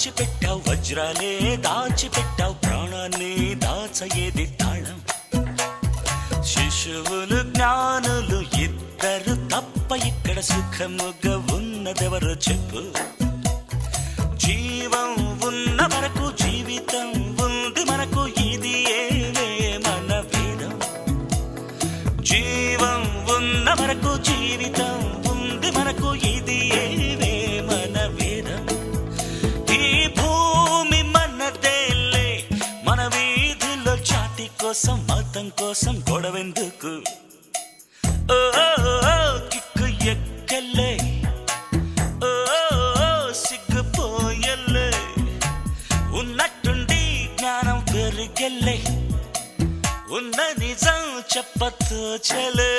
దాచిపెట్టావు వజ్రాలే దాచిపెట్టావు ప్రాణాన్ని దాచయేది తాళం శిశువులు జ్ఞానులు ఇద్దరు తప్ప ఇక్కడ సుఖముగా ఉన్నదెవరో చెప్పు జీవం ఉన్న వరకు జీవితం ఉంది మనకు ఇది ఏవే మన వేదం జీవం ఉన్న వరకు జీవితం ఉంది మనకు ఇది ఏవే మన వేదం ఈ భూమి మనదేలే మన వీధిలో చాటి కోసం మతం కోసం గొడవెందుకు ఓ కిక్కు ఎక్కలే సిగ్గుపోయలే ఉన్నట్టుండి జ్ఞానం పెరిగెళ్ళే ఉన్న నిజం చెప్పతో చలే